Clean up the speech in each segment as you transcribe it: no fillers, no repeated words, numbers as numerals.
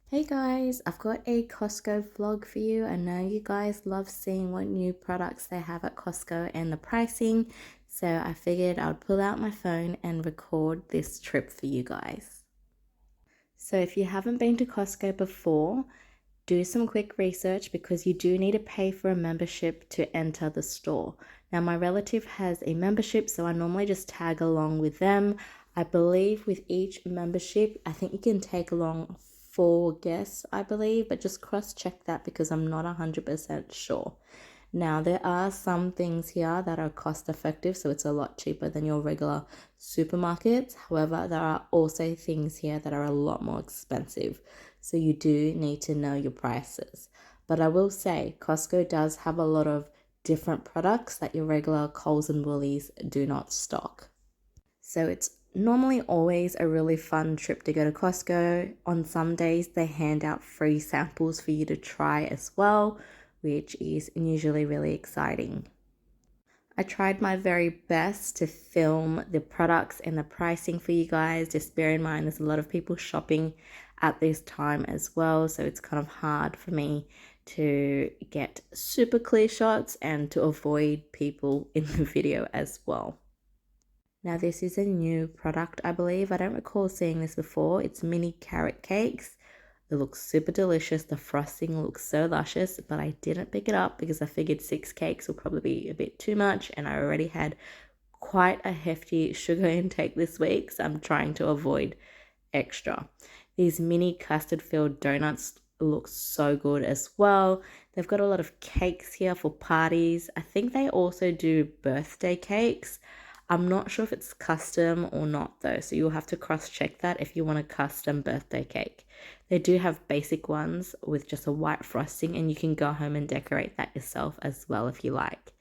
Hey guys, I've got a Costco vlog for you. I know you guys love seeing what new products they have at Costco and the pricing, so I figured I would pull out my phone and record this trip for you guys. So if you haven't been to Costco before, do some quick research because you do need to pay for a membership to enter the store. Now, my relative has a membership, so I normally just tag along with them. I believe with each membership, I think you can take along four guests, I believe, but just cross check that because I'm not 100% sure. Now, there are some things here that are cost effective, so it's a lot cheaper than your regular supermarkets. However, there are also things here that are a lot more expensive, so you do need to know your prices. But I will say, Costco does have a lot of different products that your regular Coles and Woolies do not stock. So it's normally always a really fun trip to go to Costco. On some days, they hand out free samples for you to try as well, which is usually really exciting. I tried my very best to film the products and the pricing for you guys. Just bear in mind, there's a lot of people shopping at this time as well, so it's kind of hard for me to get super clear shots and to avoid people in the video as well. Now, this is a new product, I believe. I don't recall seeing this before. It's mini carrot cakes. It looks super delicious. The frosting looks so luscious, but I didn't pick it up because I figured 6 cakes will probably be a bit too much, and I already had quite a hefty sugar intake this week, so I'm trying to avoid extra. These mini custard filled donuts look so good as well. They've got a lot of cakes here for parties. I think they also do birthday cakes. I'm not sure if it's custom or not though, so you'll have to cross check that if you want a custom birthday cake. They do have basic ones with just a white frosting, and you can go home and decorate that yourself as well if you like.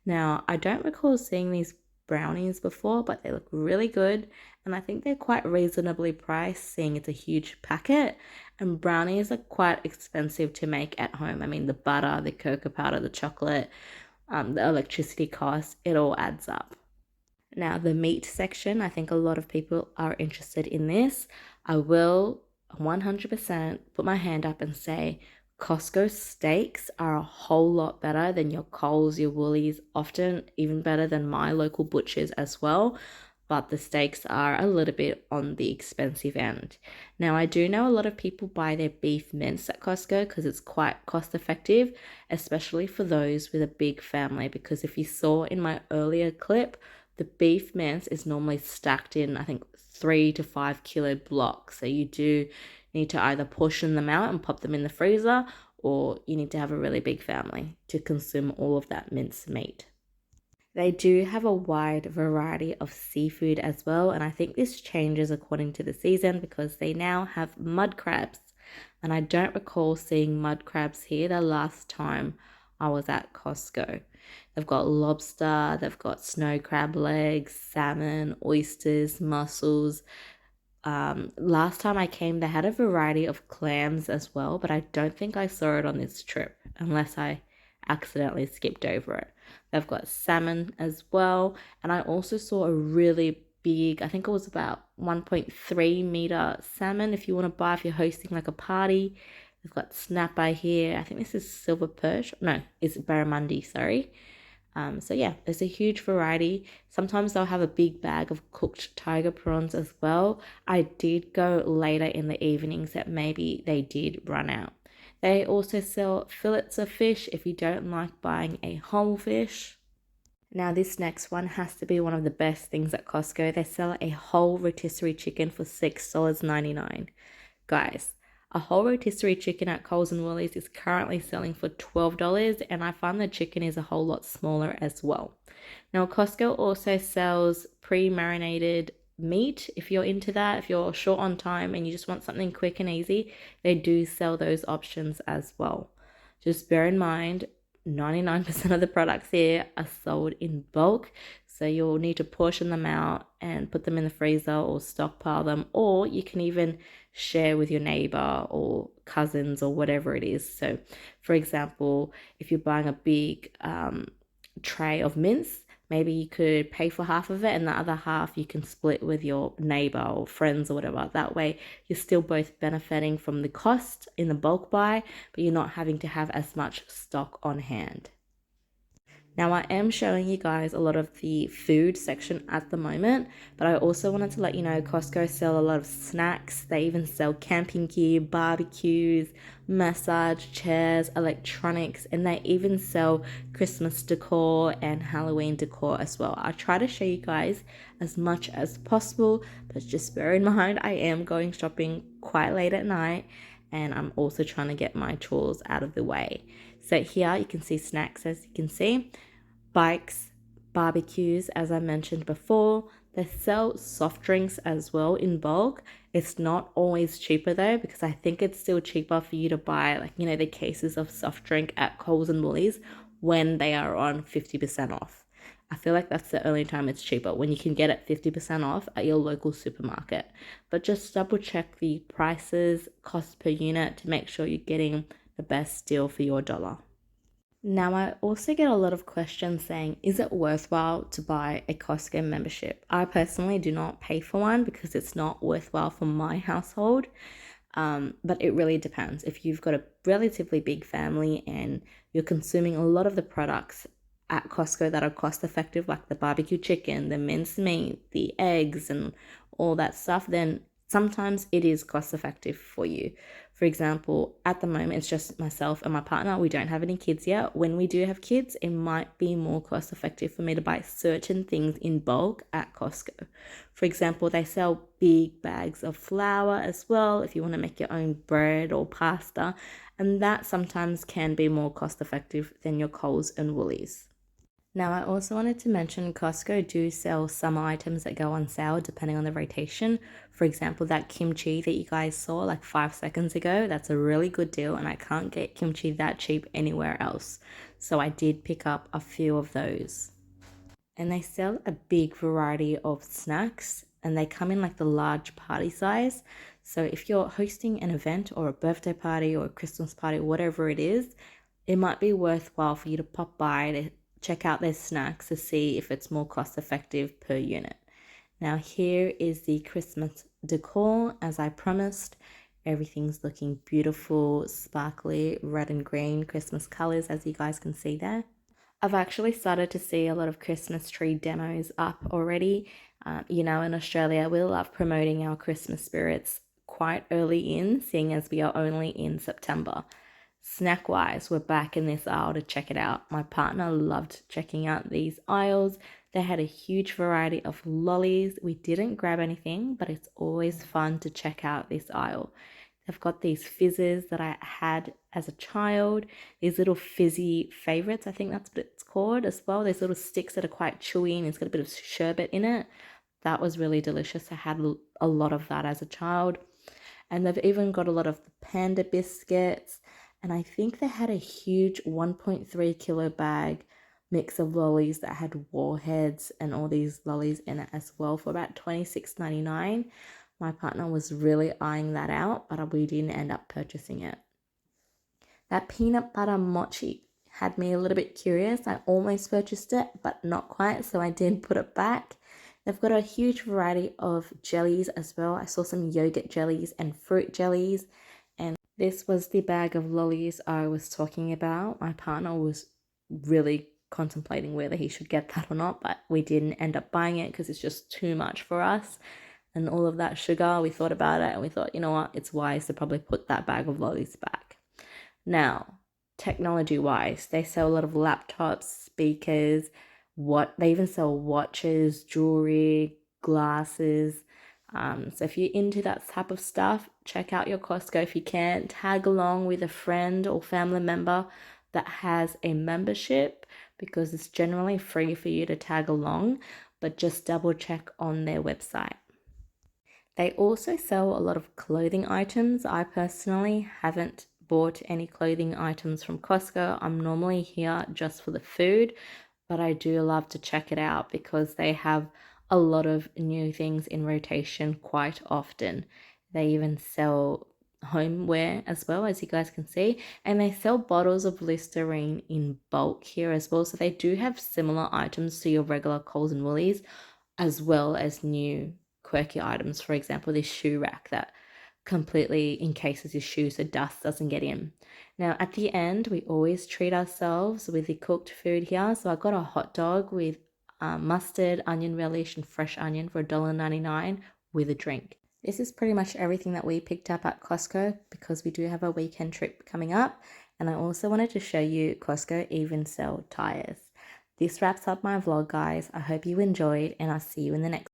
Now, I don't recall seeing these brownies before, but they look really good, and I think they're quite reasonably priced, seeing it's a huge packet. And brownies are quite expensive to make at home. I mean, the butter, the cocoa powder, the chocolate, the electricity cost, it all adds up. Now, the meat section, I think a lot of people are interested in this. I will 100% put my hand up and say Costco steaks are a whole lot better than your Coles, your Woolies, often even better than my local butchers as well. But the steaks are a little bit on the expensive end. Now, I do know a lot of people buy their beef mince at Costco because it's quite cost effective, especially for those with a big family. Because if you saw in my earlier clip, the beef mince is normally stacked in, I think, 3 to 5 kilo blocks. So you do need to either portion them out and pop them in the freezer, or you need to have a really big family to consume all of that minced meat. They do have a wide variety of seafood as well, and I think this changes according to the season because they now have mud crabs. And I don't recall seeing mud crabs here the last time I was at Costco. They've got lobster, they've got snow crab legs, salmon, oysters, mussels. Last time I came, they had a variety of clams as well, but I don't think I saw it on this trip unless I accidentally skipped over it. They've got salmon as well, and I also saw a really big, I think it was about 1.3 meter salmon if you want to buy if you're hosting like a party. They've got snapper here. I think this is silver perch. No, it's barramundi, sorry. So yeah, there's a huge variety. Sometimes they'll have a big bag of cooked tiger prawns as well. I did go later in the evenings that maybe they did run out. They also sell fillets of fish if you don't like buying a whole fish. Now, this next one has to be one of the best things at Costco. They sell a whole rotisserie chicken for $6.99. Guys, a whole rotisserie chicken at Coles and Woolies is currently selling for $12, and I find the chicken is a whole lot smaller as well. Now, Costco also sells pre-marinated meat. If you're into that, if you're short on time and you just want something quick and easy, they do sell those options as well. Just bear in mind, 99% of the products here are sold in bulk, so you'll need to portion them out and put them in the freezer or stockpile them, or you can even share with your neighbor or cousins or whatever it is. So, for example, if you're buying a big tray of mince, maybe you could pay for half of it and the other half you can split with your neighbor or friends or whatever. That way you're still both benefiting from the cost in the bulk buy, but you're not having to have as much stock on hand. Now, I am showing you guys a lot of the food section at the moment, but I also wanted to let you know Costco sell a lot of snacks. They even sell camping gear, barbecues, massage chairs, electronics, and they even sell Christmas decor and Halloween decor as well. I try to show you guys as much as possible, but just bear in mind I am going shopping quite late at night, and I'm also trying to get my chores out of the way. So here you can see snacks, as you can see, bikes, barbecues, as I mentioned before. They sell soft drinks as well in bulk. It's not always cheaper though, because I think it's still cheaper for you to buy, like, the cases of soft drink at Coles and Woolies when they are on 50% off. I feel like that's the only time it's cheaper, when you can get it 50% off at your local supermarket. But just double check the prices, cost per unit, to make sure you're getting the best deal for your dollar. Now, I also get a lot of questions saying, is it worthwhile to buy a Costco membership? I personally do not pay for one because it's not worthwhile for my household. But it really depends. If you've got a relatively big family and you're consuming a lot of the products at Costco that are cost effective, like the barbecue chicken, the minced meat, the eggs, and all that stuff, then sometimes it is cost effective for you. For example, at the moment, it's just myself and my partner. We don't have any kids yet. When we do have kids, it might be more cost effective for me to buy certain things in bulk at Costco. For example, they sell big bags of flour as well if you want to make your own bread or pasta, and that sometimes can be more cost effective than your Coles and Woolies. Now, I also wanted to mention Costco do sell some items that go on sale depending on the rotation. For example, that kimchi that you guys saw like 5 seconds ago, that's a really good deal, and I can't get kimchi that cheap anywhere else. So I did pick up a few of those. And they sell a big variety of snacks, and they come in like the large party size. So if you're hosting an event or a birthday party or a Christmas party, whatever it is, it might be worthwhile for you to pop by to check out their snacks to see if it's more cost effective per unit. Now, here is the Christmas decor as I promised. Everything's looking beautiful, sparkly, red and green Christmas colors, as you guys can see there. I've actually started to see a lot of Christmas tree demos up already. In Australia, we love promoting our Christmas spirits quite early in, seeing as we are only in September. Snack wise, we're back in this aisle to check it out. My partner loved checking out these aisles. They had a huge variety of lollies. We didn't grab anything, but it's always fun to check out this aisle. They've got these fizzes that I had as a child, these little fizzy favorites, I think that's what it's called as well. These little sticks that are quite chewy and it's got a bit of sherbet in it. That was really delicious. I had a lot of that as a child. And they've even got a lot of the panda biscuits. And I think they had a huge 1.3 kilo bag mix of lollies that had warheads and all these lollies in it as well for about $26.99. My partner was really eyeing that out, but we didn't end up purchasing it. That peanut butter mochi had me a little bit curious. I almost purchased it, but not quite, so I did put it back. They've got a huge variety of jellies as well. I saw some yogurt jellies and fruit jellies, and this was the bag of lollies I was talking about. My partner was really contemplating whether he should get that or not, but we didn't end up buying it because it's just too much for us. And all of that sugar, we thought about it and we thought, you know what, it's wise to probably put that bag of lollies back. Now, technology wise, they sell a lot of laptops, speakers, they even sell watches, jewelry, glasses. So if you're into that type of stuff, check out your Costco if you can. Tag along with a friend or family member that has a membership, because it's generally free for you to tag along, but just double check on their website. They also sell a lot of clothing items. I personally haven't bought any clothing items from Costco. I'm normally here just for the food, but I do love to check it out because they have a lot of new things in rotation quite often. They even sell homeware as well, as you guys can see, and they sell bottles of Listerine in bulk here as well. So they do have similar items to your regular Coles and Woolies, as well as new quirky items. For example, this shoe rack that completely encases your shoe so dust doesn't get in. Now at the end, we always treat ourselves with the cooked food here. So I got a hot dog with mustard, onion relish, and fresh onion for $1.99 with a drink. This is pretty much everything that we picked up at Costco because we do have a weekend trip coming up. And I also wanted to show you Costco even sell tires. This wraps up my vlog, guys. I hope you enjoyed, and I'll see you in the next